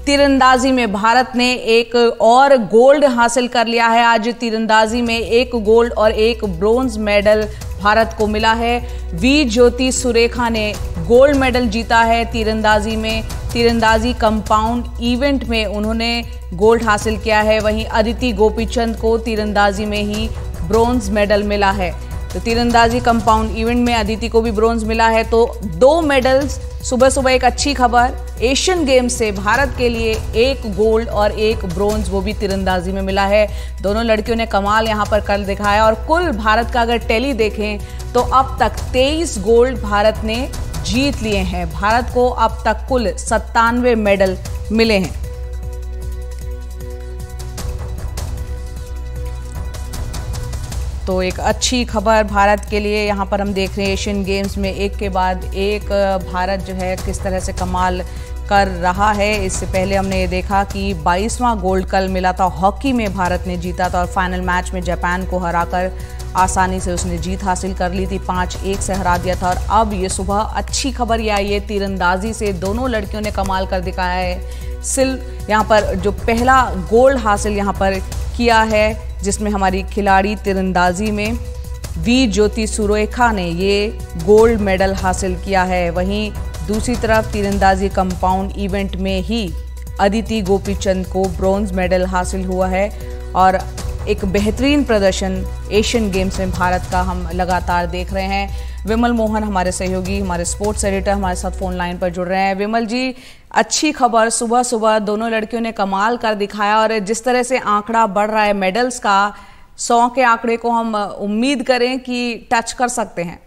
तीरंदाजी में भारत ने एक और गोल्ड हासिल कर लिया है। आज तीरंदाजी में एक गोल्ड और एक ब्रोंज मेडल भारत को मिला है। वी ज्योति सुरेखा ने गोल्ड मेडल जीता है तीरंदाजी में। तीरंदाजी कंपाउंड इवेंट में उन्होंने गोल्ड हासिल किया है। वहीं अदिति गोपीचंद को तीरंदाजी में ही ब्रोंज मेडल मिला है। तो तीरंदाजी कंपाउंड इवेंट में अदिति को भी ब्रोंज मिला है। तो 2 मेडल्स। सुबह सुबह एक अच्छी खबर, एशियन गेम्स से भारत के लिए एक गोल्ड और एक ब्रोंज वो भी तीरंदाजी में मिला है। दोनों लड़कियों ने कमाल यहां पर कर दिखाया। और कुल भारत का अगर टैली देखें तो अब तक 23 गोल्ड भारत ने जीत लिए हैं। भारत को अब तक कुल 97 मेडल मिले हैं। तो एक अच्छी खबर भारत के लिए यहाँ पर हम देख रहे हैं। एशियन गेम्स में एक के बाद एक भारत जो है किस तरह से कमाल कर रहा है। इससे पहले हमने ये देखा कि 22वां गोल्ड कल मिला था। हॉकी में भारत ने जीता था और फाइनल मैच में जापान को हराकर आसानी से उसने जीत हासिल कर ली थी। 5-1 से हरा दिया था। और अब ये सुबह अच्छी खबर ये आई है, तीरंदाजी से दोनों लड़कियों ने कमाल कर दिखाया है। यहाँ पर जो पहला गोल्ड हासिल यहाँ पर किया है, जिसमें हमारी खिलाड़ी तीरंदाजी में वी ज्योति सुरेखा ने ये गोल्ड मेडल हासिल किया है। वहीं दूसरी तरफ तीरंदाजी कंपाउंड इवेंट में ही अदिति गोपीचंद को ब्रोंज मेडल हासिल हुआ है। और एक बेहतरीन प्रदर्शन एशियन गेम्स में भारत का हम लगातार देख रहे हैं। विमल मोहन हमारे सहयोगी, हमारे स्पोर्ट्स एडिटर हमारे साथ फोन लाइन पर जुड़ रहे हैं। विमल जी, अच्छी खबर, सुबह सुबह दोनों लड़कियों ने कमाल कर दिखाया। और जिस तरह से आंकड़ा बढ़ रहा है मेडल्स का, 100 के आंकड़े को हम उम्मीद करें कि टच कर सकते हैं।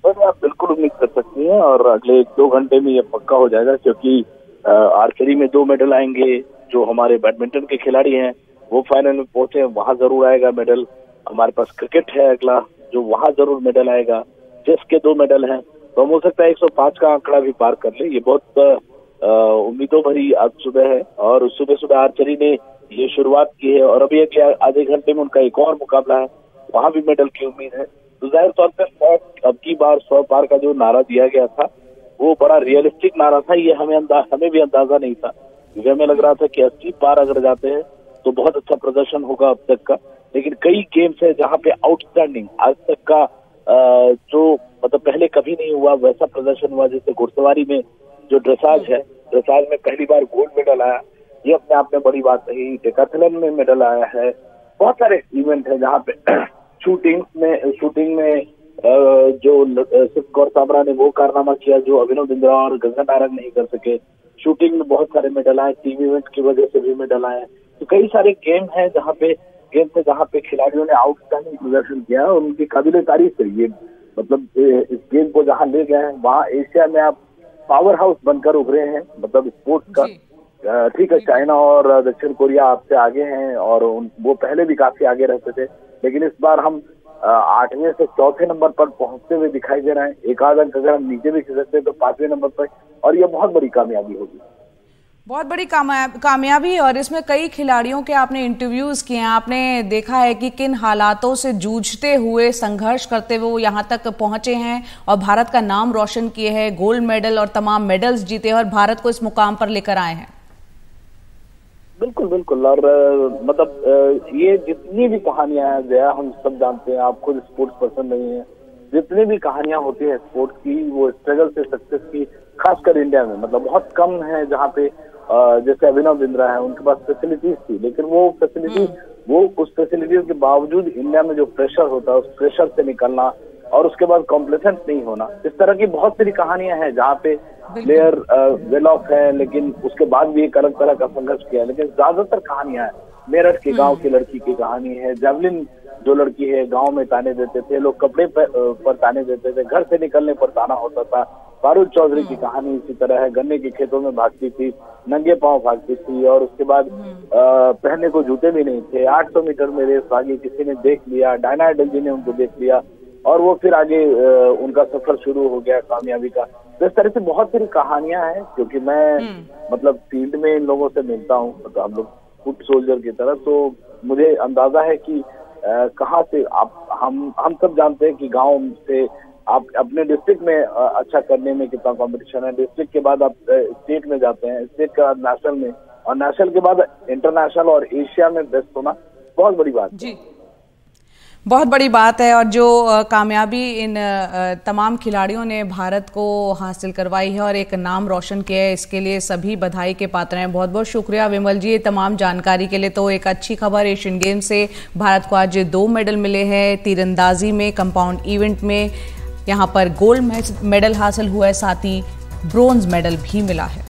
आप बिल्कुल उम्मीद कर सकती हैं और अगले 1-2 घंटे में ये पक्का हो जाएगा, क्योंकि आर्चरी में 2 मेडल आएंगे। जो हमारे बैडमिंटन के खिलाड़ी हैं वो फाइनल में पहुंचे, वहां जरूर आएगा मेडल। हमारे पास क्रिकेट है अगला, जो वहां जरूर मेडल आएगा। चेस के 2 मेडल हैं, तो हो सकता है 105 का आंकड़ा भी पार कर ले। ये बहुत उम्मीदों भरी आज सुबह है। और सुबह सुबह आर्चरी ने ये शुरुआत की है और अभी आधे घंटे में उनका एक और मुकाबला है, वहां भी मेडल की उम्मीद है। तो जाहिर तौर पर 100 अब की बार 100 पार का जो नारा दिया गया था वो बड़ा रियलिस्टिक नारा था। ये हमें भी अंदाजा नहीं था, क्योंकि हमें लग रहा था कि 80 पार अगर जाते हैं तो बहुत अच्छा प्रदर्शन होगा अब तक का। लेकिन कई गेम्स है जहाँ पे आउटस्टैंडिंग आज तक का जो मतलब पहले कभी नहीं हुआ वैसा प्रदर्शन हुआ। जैसे घुड़सवारी में जो ड्रेसाज है, ड्रेसाज में पहली बार गोल्ड मेडल आया, ये अपने आप में बड़ी बात नहीं। डेकाथलन में मेडल आया है। बहुत सारे इवेंट है जहाँ पे शूटिंग में जो सिर्फ कौर साबरा ने वो कारनामा किया जो अभिनव बिंद्रा और गगन नारंग नहीं कर सके। शूटिंग में बहुत सारे मेडल आए, टीम इवेंट की वजह से भी मेडल आए। तो कई सारे गेम है जहाँ पे खिलाड़ियों ने आउटस्टैंडिंग प्रदर्शन किया और उनकी काबिले तारीफ है। ये मतलब इस गेम को जहाँ ले गए हैं वहाँ एशिया में आप पावर हाउस बनकर उभरे हैं, मतलब स्पोर्ट्स का। ठीक है, चाइना और दक्षिण कोरिया आपसे आगे हैं और वो पहले भी काफी आगे रहते थे, लेकिन इस बार हम 8वें से 4थे नंबर पर पहुंचते हुए दिखाई दे रहे हैं। एक आध अंक अगर हम नीचे भी खिसकते तो 5वें नंबर पर, और ये बहुत बड़ी कामयाबी होगी, बहुत बड़ी कामयाबी। और इसमें कई खिलाड़ियों के आपने इंटरव्यूज किए हैं, आपने देखा है कि किन हालातों से जूझते हुए, संघर्ष करते हुए वो यहाँ तक पहुंचे हैं और भारत का नाम रोशन किए हैं, गोल्ड मेडल और तमाम मेडल्स जीते और भारत को इस मुकाम पर लेकर आए हैं। बिल्कुल बिल्कुल। और मतलब ये जितनी भी कहानियां हैं जया, हम सब जानते हैं, आप खुद स्पोर्ट्स पर्सन नहीं है, जितनी भी कहानियां होती है स्पोर्ट्स की वो स्ट्रगल से सक्सेस की, खासकर इंडिया में मतलब बहुत कम है जहाँ पे जैसे अभिनव बिंद्रा है उनके पास फैसिलिटीज थी, लेकिन वो उस फैसिलिटीज के बावजूद इंडिया में जो प्रेशर होता है उस प्रेशर से निकलना और उसके बाद कॉम्प्लेसेंट नहीं होना। इस तरह की बहुत सारी कहानियां हैं जहाँ पे प्लेयर वेल ऑफ है लेकिन उसके बाद भी एक अलग तरह का संघर्ष किया है। लेकिन ज्यादातर कहानियां हैं, मेरठ के गांव की लड़की की कहानी है, जेवलिन जो लड़की है गांव में ताने देते थे लोग, कपड़े पर ताने देते थे, घर से निकलने पर ताना होता था। फारूक चौधरी की कहानी इसी तरह है, गन्ने के खेतों में भागती थी, नंगे पांव भागती थी और उसके बाद पहनने को जूते भी नहीं थे। 800 मीटर में रेस भागी, किसी ने देख लिया, डायना आइडल जी ने उनको देख लिया और वो फिर आगे उनका सफर शुरू हो गया कामयाबी का। तो इस तरह से बहुत सारी कहानियां हैं, क्योंकि मैं मतलब फील्ड में इन लोगों से मिलता हूँ, मतलब हम लोग फुट सोल्जर की तरह, तो मुझे अंदाजा है कि कहाँ से हम सब जानते हैं कि गांव से आप अपने डिस्ट्रिक्ट में अच्छा करने में कितना कंपटीशन है, डिस्ट्रिक्ट के बाद आप स्टेट में जाते हैं, स्टेट के बाद नेशनल में, और नेशनल के बाद इंटरनेशनल और एशिया में बेस्ट होना बहुत बड़ी बात है। जी, बहुत बड़ी बात है। और जो कामयाबी इन तमाम खिलाड़ियों ने भारत को हासिल करवाई है और एक नाम रोशन किया है, इसके लिए सभी बधाई के पात्र हैं। बहुत बहुत शुक्रिया विमल जी, तमाम जानकारी के लिए। तो एक अच्छी खबर, एशियन गेम से भारत को आज 2 मेडल मिले हैं। तीरंदाजी में कंपाउंड इवेंट में यहाँ पर गोल्ड मेडल हासिल हुआ है, साथ ही ब्रोंज मेडल भी मिला है।